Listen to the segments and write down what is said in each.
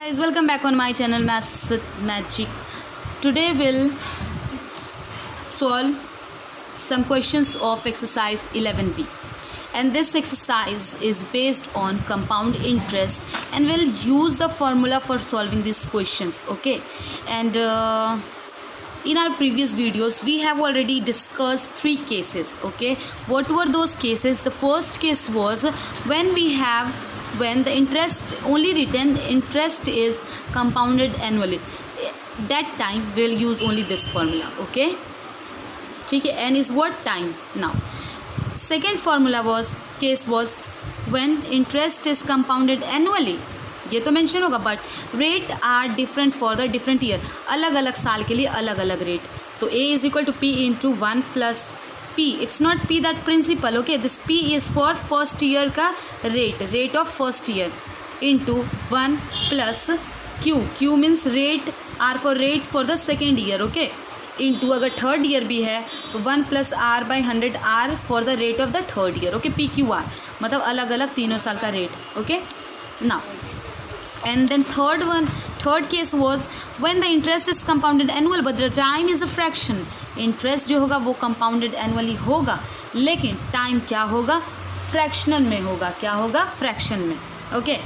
Guys, welcome back on my channel Maths with Magic. Today we'll solve some questions of exercise 11b, and this exercise is based on compound interest, and we'll use the formula for solving these questions. Okay, and in our previous videos we have already discussed three cases. Okay, what were those cases? The first case was when the interest is compounded annually. That time we will use only this formula. Okay, ठीक है, n is what? Time. Now second formula case was when interest is compounded annually. ये तो mention होगा, but rate are different for the different year. अलग अलग साल के लिए अलग अलग रेट. तो a is equal to p into 1 plus p. It's not p that principle. Okay, this p is for first year का rate of first year into 1 plus q means rate for the second year. Okay, into अगर third year भी है तो 1 plus r by 100 r for the rate of the third year. Okay, PQR मतलब अलग अलग तीनों साल का rate. Okay, now and then third case was when the interest is compounded annual but the time is a fraction. interest जो होगा वो compounded annually होगा, लेकिन टाइम क्या होगा? फ्रैक्शनल में होगा. क्या होगा? फ्रैक्शन में. ओके,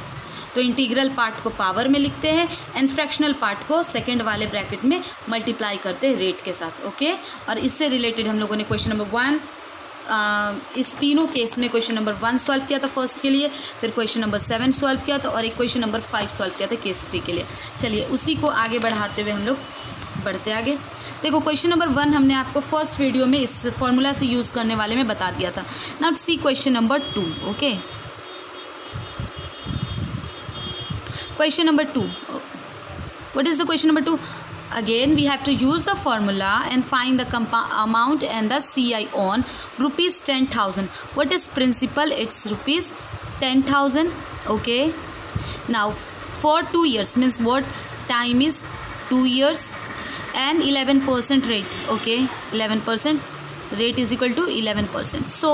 तो इंटीग्रल पार्ट को पावर में लिखते हैं एंड फ्रैक्शनल पार्ट को सेकेंड वाले ब्रैकेट में मल्टीप्लाई करते हैं रेट के साथ. ओके, और इससे रिलेटेड हम लोगों ने क्वेश्चन नंबर 1 इस तीनों केस में क्वेश्चन नंबर 1 सॉल्व किया था फर्स्ट के लिए, फिर क्वेश्चन नंबर 7 सॉल्व किया था और एक क्वेश्चन नंबर 5 सॉल्व किया था केस 3 के लिए. चलिए उसी को आगे बढ़ाते हुए हम लोग बढ़ते आगे. देखो क्वेश्चन नंबर 1 हमने आपको फर्स्ट वीडियो में इस फॉर्मूला से यूज़ करने वाले में बता दिया था. Now see question number 2. Okay, question number 2. What is the question number 2? Again we have to use the formula and find the amount and the CI on rupees 10,000. What is principal? It's rupees 10,000. Okay, now for 2 years means what? Time is 2 years and 11% rate. Okay, 11% rate is equal to 11%. So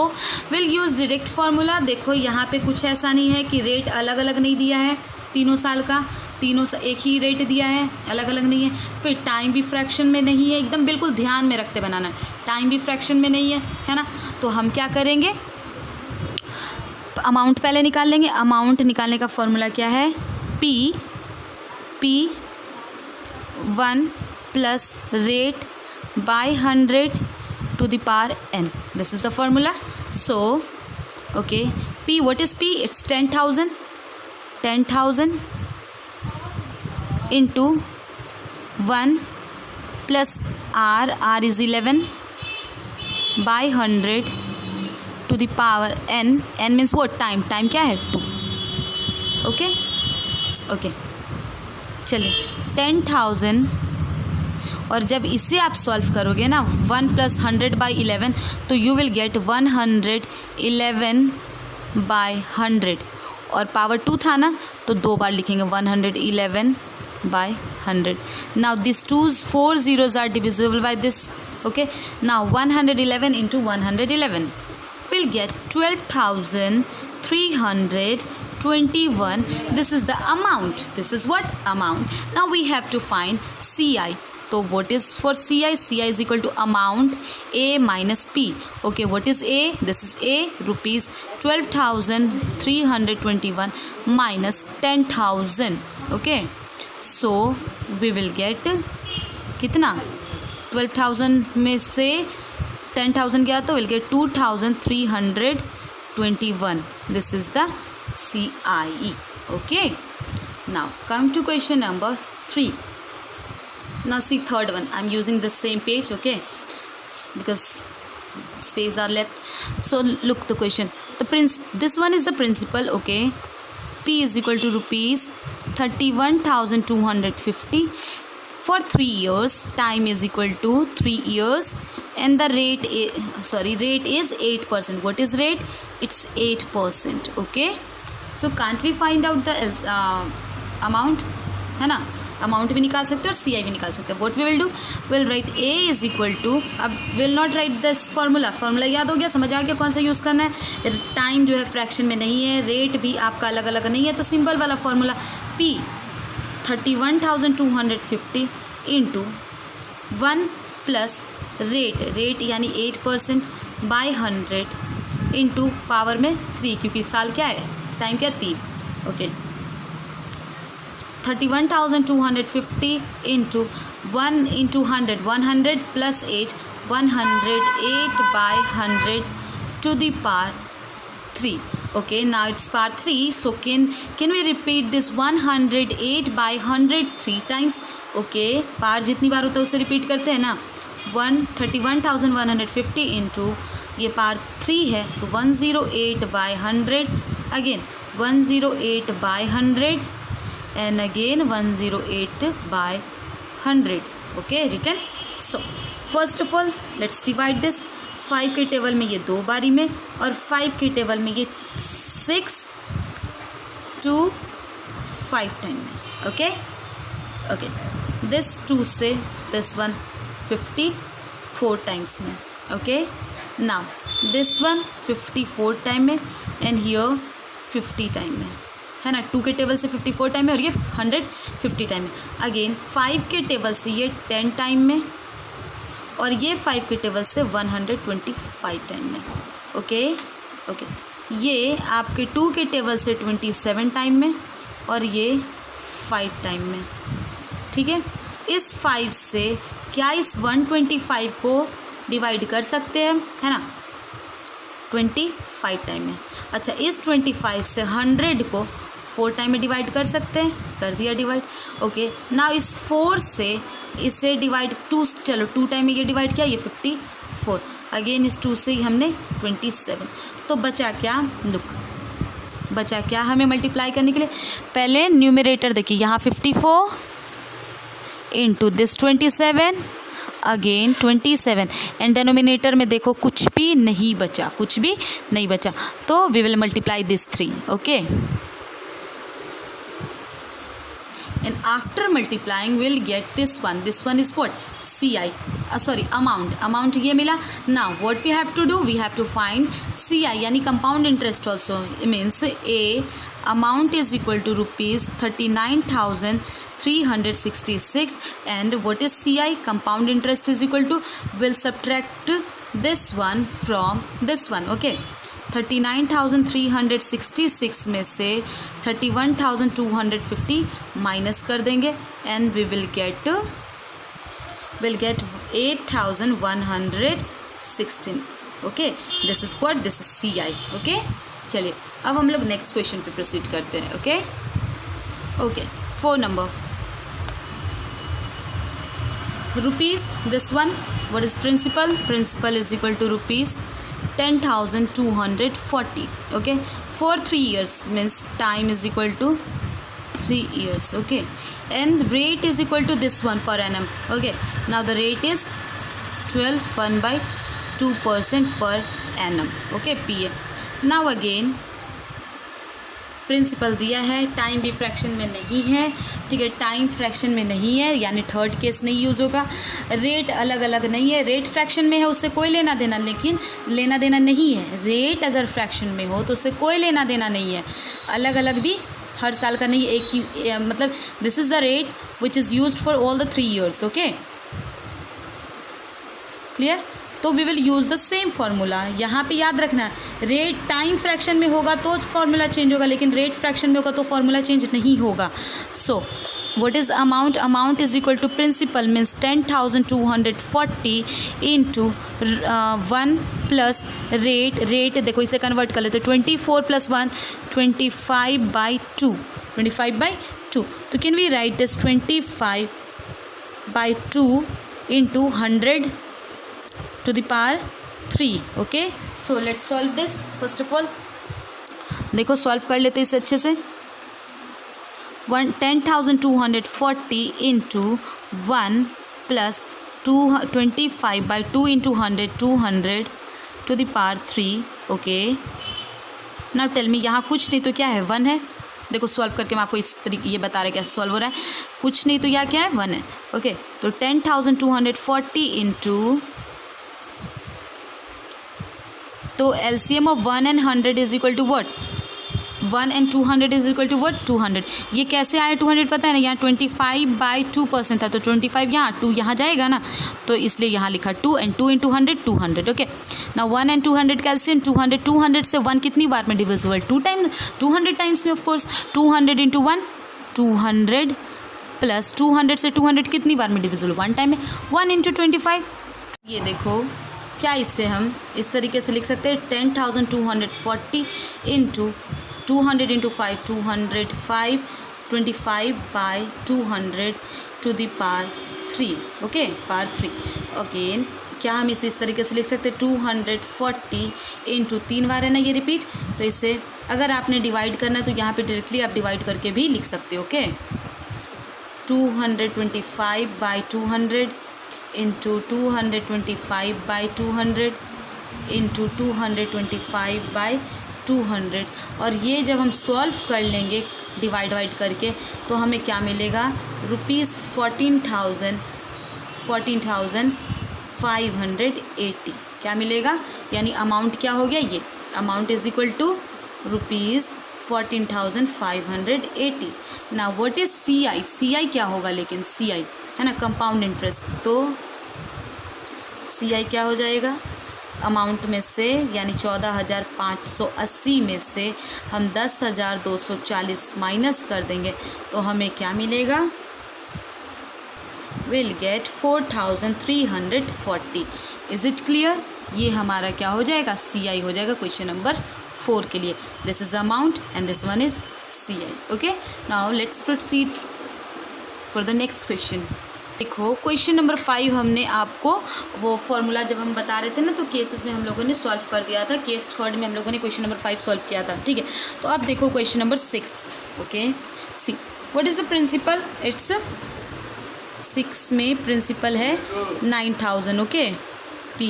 we'll use direct formula. देखो यहाँ पे कुछ ऐसा नहीं है कि rate अलग अलग नहीं दिया है तीनों साल का, तीनों एक ही रेट दिया है, अलग अलग नहीं है. फिर टाइम भी फ्रैक्शन में नहीं है, एकदम बिल्कुल ध्यान में रखते बनाना है. टाइम भी फ्रैक्शन में नहीं है ना. तो हम क्या करेंगे? अमाउंट पहले निकाल लेंगे. अमाउंट निकालने का फॉर्मूला क्या है? p 1 plus rate by 100 to the power n. This is the formula. So okay, p, what is p? It's 10,000 into 1 plus r is 11 by 100 to the power n means what? Time क्या है? 2. Okay, चलिए 10,000 और जब इसे आप solve करोगे ना 1 plus 100 by 11 तो यू विल गेट 111 बाई 100 और पावर 2 था ना तो 2 बार लिखेंगे 111 by 100. Now these 4 zeros are divisible by this. Okay, now 111 into 111 will get 12,321. This is the amount. This is what? Amount. Now we have to find CI. So what is for CI? CI is equal to amount A minus P. Okay, what is A? This is A, rupees 12,321 minus 10,000. Okay, so we will get कितना? 12,000 में से 10,000 गया तो we'll get 2,321. This is the CIE. Okay, now come to question number 3. Now see third one. I'm using the same page. Okay, because space are left. So look the question. This one is the principal. Okay, P is equal to rupees 31,250 for 3 years. Time is equal to 3 years and the rate is 8%. What is rate? It's 8%. Okay, so can't we find out the amount? है ना, amount भी निकाल सकते हैं और CI भी निकाल सकते हैं. What we will do? Will write A is equal to, अब will not write this formula याद हो गया, समझ आ गया कौन सा यूज़ करना है. टाइम जो है फ्रैक्शन में नहीं है, रेट भी आपका अलग अलग नहीं है, तो सिंपल वाला formula P 31,250 into 1 plus rate यानी 8% बाय 100 इंटू पावर में 3, क्योंकि साल क्या है, टाइम क्या 3, okay. 31,250 into 1 into 100, 100 plus 8, 108 by 100 to the power 3. Okay, now it's power 3. So can we repeat this 108 by 100 3 times? Okay, power जितनी बार होता है उसे रिपीट करते हैं ना. 31,150 इंटू ये पावर 3 है तो 108 by 100, again 108 by 100 and again 108 by 100. Okay, written. So first of all let's divide this. 5 के टेबल में ये 2 बारी में और 5 के टेबल में ये 6 to 5 टाइम में. ओके ओके, दिस 2 से दिस वन 54 टाइम्स में. Okay, now this one 54 time में एंड हियर 50 टाइम में, है ना. 2 के टेबल से 54 टाइम में और ये 150 टाइम में. अगेन 5 के टेबल से ये 10 टाइम में और ये 5 के टेबल से 125 टाइम में. ओके ओके, ये आपके 2 के टेबल से 27 टाइम में और ये 5 टाइम में. ठीक है, इस 5 से क्या इस 125 को डिवाइड कर सकते हैं, है ना, 25 टाइम में. अच्छा, इस 25 से 100 को 4 टाइम में डिवाइड कर सकते हैं, कर दिया डिवाइड. ओके, नाउ इस 4 से इसे डिवाइड 2, चलो 2 टाइम में ये डिवाइड किया, ये 54. अगेन इस 2 से ही हमने 27. तो बचा क्या, लुक बचा क्या हमें मल्टीप्लाई करने के लिए. पहले न्यूमरेटर देखिए, यहाँ 54 into this 27, again 27 and denominator में देखो कुछ भी नहीं बचा, कुछ भी नहीं बचा. तो we will multiply this 3. Okay, and after multiplying we'll get this one. This one is what, CI, amount ये मिला. Now what we have to do, we have to find CI यानी compound interest also. It means a amount is equal to rupees 39,366 and what is CI, compound interest is equal to, we'll subtract this one from this one. Okay, 39,366 में से 31,250 minus कर देंगे and we will get 8,116. Okay, this is what, this is CI. Okay, चलिए अब हम लोग next question पे proceed करते हैं. Okay okay, 4 number rupees. This one, what is principal, principal is equal to rupees 10,240. Okay, for 3 years means time is equal to 3 years. Okay, and rate is equal to this one per annum. Okay, now the rate is 12.2% per annum. Okay, PA. Now again principal दिया है, time भी fraction में नहीं है. ठीक है, time fraction में नहीं है यानी थर्ड केस नहीं यूज़ होगा. रेट अलग अलग नहीं है, रेट फ्रैक्शन में है उससे कोई लेना देना, लेकिन लेना देना नहीं है. रेट अगर फ्रैक्शन में हो तो उससे कोई लेना देना नहीं है. अलग अलग भी हर साल का नहीं, एक ही मतलब this is the rate which is used for all the 3 years. Okay, clear. तो we will use the same formula. यहाँ पे याद रखना, रेट टाइम फ्रैक्शन में होगा तो फार्मूला चेंज होगा, लेकिन रेट फ्रैक्शन में होगा तो फार्मूला चेंज नहीं होगा. So what is amount, amount is equal to principal means 10,240 into 1 plus rate. Rate देखो इसे कन्वर्ट कर लेते, 24 + 1 25/2, 25/2. तो can we write this 25/2 into 100 to the power 3. Okay, so let's solve this. First of all देखो solve कर लेते इसे अच्छे से. 10,240 into 1 plus 25/2 into 100, 200 to the power 3. Okay, now tell me, यहाँ कुछ नहीं तो क्या है, 1 है. देखो सॉल्व करके मैं आपको इस तरीके ये बता रहे कैसे सॉल्व हो रहा है. कुछ नहीं तो यहाँ क्या है, 1 है. ओके, तो 10,240 इंटू, तो LCM of 1 and 100 is equal to what, 1 and 200 is equal to what 200। ये कैसे आया 200 पता है ना, यहाँ 25/2% था तो 25 यहाँ 2 यहाँ जाएगा ना, तो इसलिए यहाँ लिखा 2 एंड 2 इंटू 100 200। ओके ना 1 एंड 200 कैल्सियम 200 से 1 कितनी बार में डिविजिबल 2 टाइम 200 टाइम्स में ऑफकोर्स 200 इंटू 1 200 प्लस 200 से 200 कितनी बार में डिविजिबल 1 टाइम में 1 इंटू 25। ये देखो क्या इससे हम इस तरीके से लिख सकते हैं 10,240 into 200 into 5 205 25/200 to the power 3। Okay power 3। Again क्या हम इसे इस तरीके से लिख सकते हैं 240 इंटू 3 बार है ना ये रिपीट, तो इसे अगर आपने डिवाइड करना है तो यहाँ पे डायरेक्टली आप डिवाइड करके भी लिख सकते हो। ओके 225/200 इंटू 225/200 इंटू 225/200 और ये जब हम सॉल्व कर लेंगे डिवाइड करके तो हमें क्या मिलेगा रुपीज़ 14,580 क्या मिलेगा, यानी अमाउंट क्या हो गया ये amount is equal to rupees 14,580। ना व्हाट इज CI, CI क्या होगा लेकिन CI है ना कंपाउंड इंटरेस्ट, तो CI क्या हो जाएगा अमाउंट में से यानी 14,580 में से हम 10,240 माइनस कर देंगे तो हमें क्या मिलेगा will get 4,340। Is it clear, ये हमारा क्या हो जाएगा CI हो जाएगा क्वेश्चन नंबर 4 के लिए। This is amount and this one is CI। Okay now let's proceed for the next question. देखो क्वेश्चन नंबर 5 हमने आपको वो फॉर्मूला जब हम बता रहे थे ना तो केसेस में हम लोगों ने सॉल्व कर दिया था, केस थर्ड में हम लोगों ने क्वेश्चन नंबर 5 सॉल्व किया था। ठीक है, तो अब देखो question number 6। Okay see what is the principal, it's 6 में प्रिंसिपल है 9,000। Okay P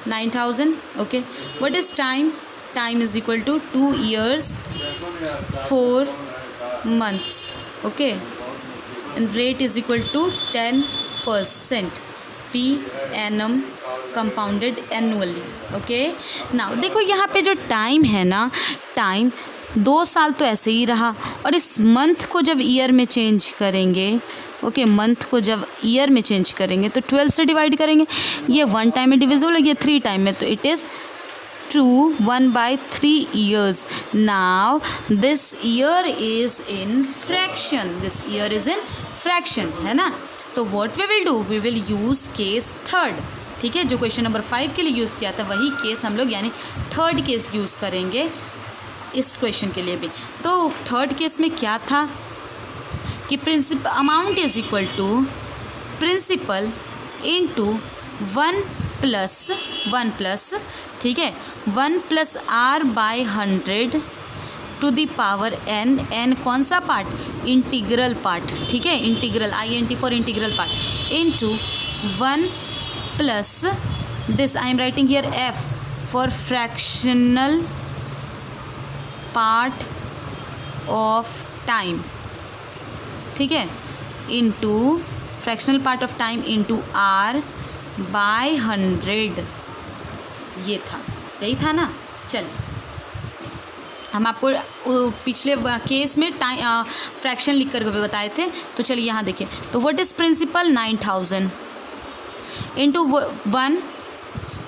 9,000। Okay what is time, time is equal to 2 years 4 months। ओके and rate is equal to 10% per annum compounded annually। Okay now देखो यहाँ पे जो time है ना, time 2 साल तो ऐसे ही रहा और इस मंथ को जब ईयर में चेंज करेंगे, ओके मंथ को जब ईयर में चेंज करेंगे तो 12 से डिवाइड करेंगे, ये 1 टाइम में डिविजिबल है, ये 3 टाइम में, तो it is 1/3 years। Now this year is in fraction, this year is in fraction है ना, तो what we will do, we will use case third। ठीक है, जो क्वेश्चन नंबर 5 के लिए यूज़ किया था वही केस हम लोग यानी थर्ड केस यूज़ करेंगे इस क्वेश्चन के लिए भी। तो थर्ड केस में क्या था कि principal amount is equal to principal into 1 plus ठीक है 1 + R/100 to the power n, n कौन सा पार्ट इंटीग्रल पार्ट, ठीक है integral INT for integral part into 1 plus this I am writing here F for fractional part of time, ठीक है into fractional part of time into R/100। ये था, यही था ना। चल हम आपको पिछले केस में टाइम फ्रैक्शन लिख कर बताए थे, तो चलिए यहाँ देखिए। तो what is principal 9,000 into 1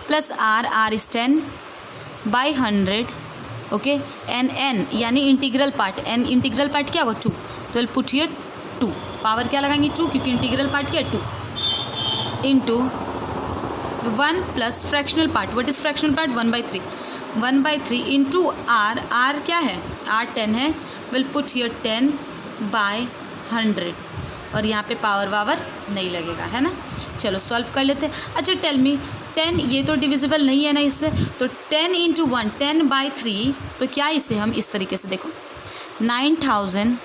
plus R is 10/100। Okay n यानी integral part, n integral part क्या होगा 2, तो विल पुट हियर 2, पावर क्या लगाएंगे 2 क्योंकि इंटीग्रल पार्ट क्या है 2 into 1 plus fractional part, what is fractional part 1/3 into R क्या है R 10 है, विल पुट हियर 10/100 और यहाँ पे पावर वावर नहीं लगेगा है ना। चलो सॉल्व कर लेते हैं। अच्छा टेल मी 10 ये तो डिविजिबल नहीं है ना इससे, तो 10 इंटू 1 10/3, तो क्या इसे हम इस तरीके से देखो 9,000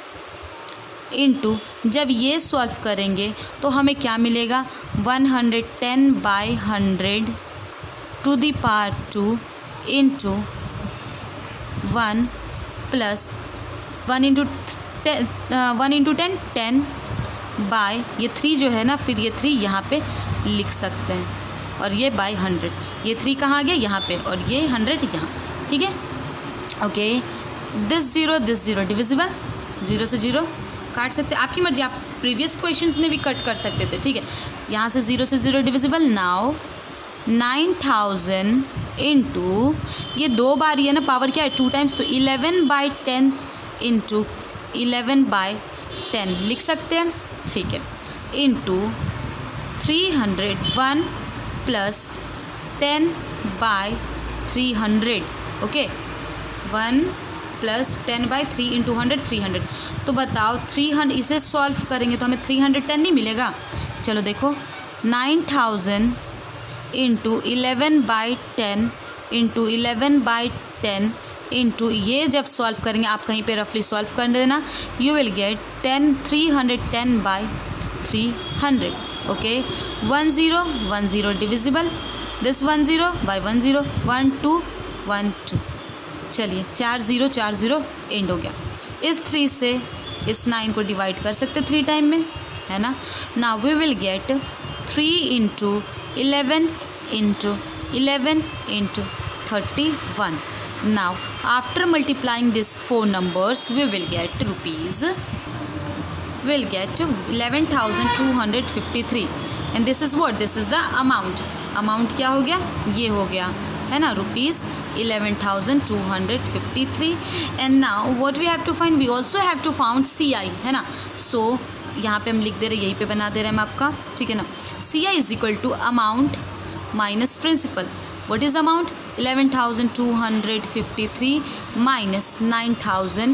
इंटू जब ये सॉल्व करेंगे तो हमें क्या मिलेगा 110/100 to the power 2 into 1 plus 1 into 10 10 ये 3 जो है ना, फिर ये 3 यहाँ पे लिख सकते हैं और ये बाय 100, ये 3 कहाँ आ गया यहाँ पे और ये 100 यहाँ, ठीक है okay this zero divisible, zero से जीरो काट सकते, आपकी मर्जी, आप प्रीवियस क्वेश्चंस में भी कट कर सकते थे, ठीक है। यहाँ से जीरो डिविजिबल। नाउ 9000 इंटू, ये 2 बार ही है ना, पावर क्या है 2 टाइम्स, तो 11/10 इंटू 11/10 लिख सकते हैं, ठीक है, into 301 plus 10/300, okay, 1 plus 10/3 into 100 300। तो बताओ 300, इसे सॉल्व करेंगे तो हमें 310 नहीं मिलेगा। चलो देखो 9000 इंटू 11/10 इंटू 11/10 इंटू, ये जब सॉल्व करेंगे आप कहीं पे रफली सॉल्व कर देना, you will get 310/300, okay. 10 divisible, this 10/10 1 2 1 2, चलिए 40 एंड हो गया। इस 3 से इस 9 को डिवाइड कर सकते 3 टाइम में, है ना। Now we will get 3 into 11 into 11 into 31। Now after multiplying these 4 numbers we will get rupees, will get 11,253 and this is what, this is the amount क्या हो गया, ये हो गया, है ना, rupees 11,253। and now what we have to find, we also have to found CI, है ना। so यहाँ पे हम लिख दे रहे, यहीं पे बना दे रहे हैं हम आपका, ठीक है ना। CI is equal to amount minus principal. What is amount? 11,253 minus 9,000.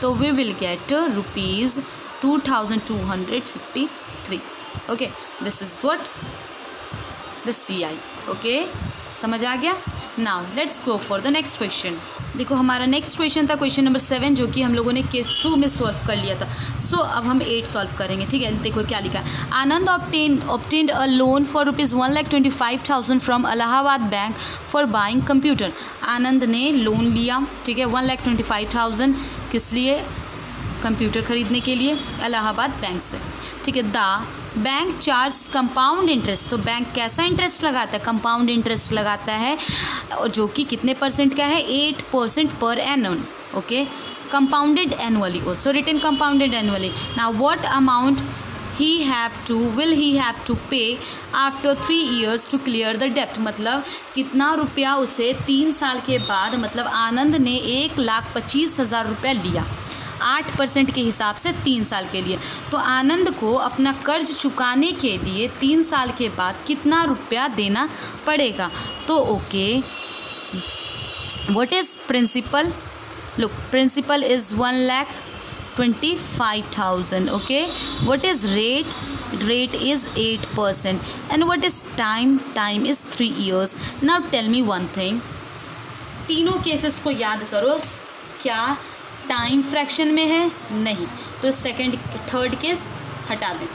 So we will get rupees 2,253. Okay, this is what the CI. Okay, समझ आ गया। Now let's go for the next question. देखो हमारा नेक्स्ट क्वेश्चन था question number 7, जो कि हम लोगों ने केस 2 में सॉल्व कर लिया था। सो अब हम 8 सॉल्व करेंगे, ठीक है। देखो क्या लिखा है, Anand obtained a loan for rupees 1,25,000 from Allahabad bank for buying computer. Anand ने लोन लिया, ठीक है, 1,25,000 किस लिए, कंप्यूटर खरीदने के लिए, इलाहाबाद बैंक से, ठीक है। The bank charge compound interest, तो बैंक कैसा इंटरेस्ट लगाता है, कंपाउंड इंटरेस्ट लगाता है, जो कि कितने परसेंट का है, 8% per annum, okay. Compounded annually, also written compounded annually. Now what amount will he have to pay after 3 years to clear the debt, मतलब कितना रुपया उसे 3 साल के बाद, मतलब आनंद ने 1,25,000 रुपया लिया 8% के हिसाब से 3 साल के लिए। तो आनंद को अपना कर्ज चुकाने के लिए 3 साल के बाद कितना रुपया देना पड़ेगा। तो okay, what is principal, look principal is 1,25,000, okay. What is rate is 8% and what is time is 3 years. now tell me one thing, तीनों केसेस को याद करो, क्या टाइम फ्रैक्शन में है, नहीं, तो थर्ड केस हटा दें।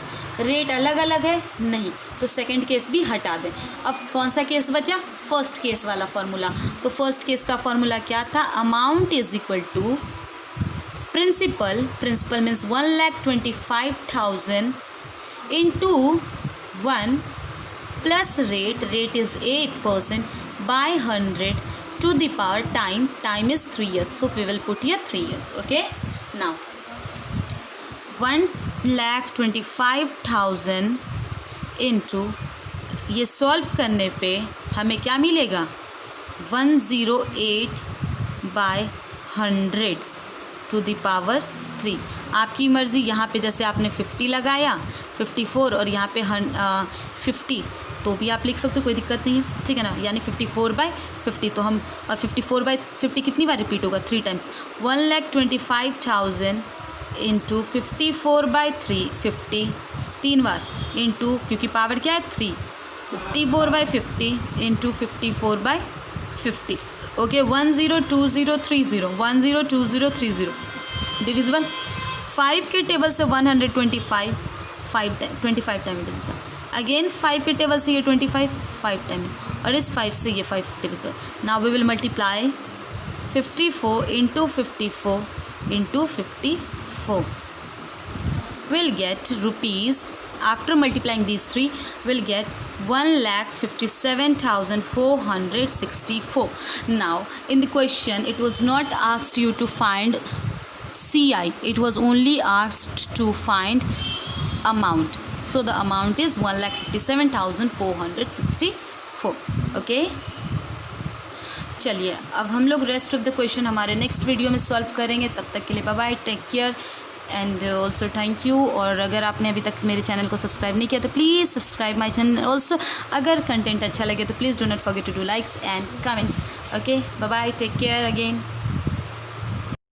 रेट अलग अलग है, नहीं, तो सेकंड केस भी हटा दें। अब कौन सा केस बचा, फर्स्ट केस वाला फॉर्मूला। तो फर्स्ट केस का फॉर्मूला क्या था, amount is equal to principal means 1,25,000 into 1 plus rate is 8% by 100 to the power time is 3 years, so we will put here 3 years, okay. now 1,25,000 into, ये solve करने पे हमें क्या मिलेगा, 108/100 to the power 3। आपकी मर्ज़ी, यहाँ पे जैसे आपने 50 लगाया 54 और यहाँ पे 50, तो भी आप लिख सकते हो, कोई दिक्कत नहीं है, ठीक है ना। यानी 54/50, तो हम, और 54/50 कितनी बार रिपीट होगा, 3 टाइम्स। 1,25,000 इंटू 54/3 50 3 बार, इंटू, क्योंकि पावर क्या है 3, 54/50 इंटू 54/50, ओके। 102030 102030 डिविजिबल 5 के टेबल से 125 25 टाइम डिविजिबल, अगेन 5 के टेबल से ये 25 5 टाइम, और इस 5 से ये 5 divisible. Now we will multiply 54 into 54 into 54, will get rupees, after multiplying these three we'll get 1,57,464. Now in the question it was not asked you to find CI, it was only asked to find amount. So the amount is 1,57,464. Okay चलिए अब हम लोग rest of the question हमारे next video में solve करेंगे. तब तक के लिए bye bye, take care and also thank you. और अगर आपने अभी तक मेरे चैनल को सब्सक्राइब नहीं किया तो please subscribe my channel also. अगर कंटेंट अच्छा लगे तो please do not forget to do likes and comments. Okay bye bye, take care again.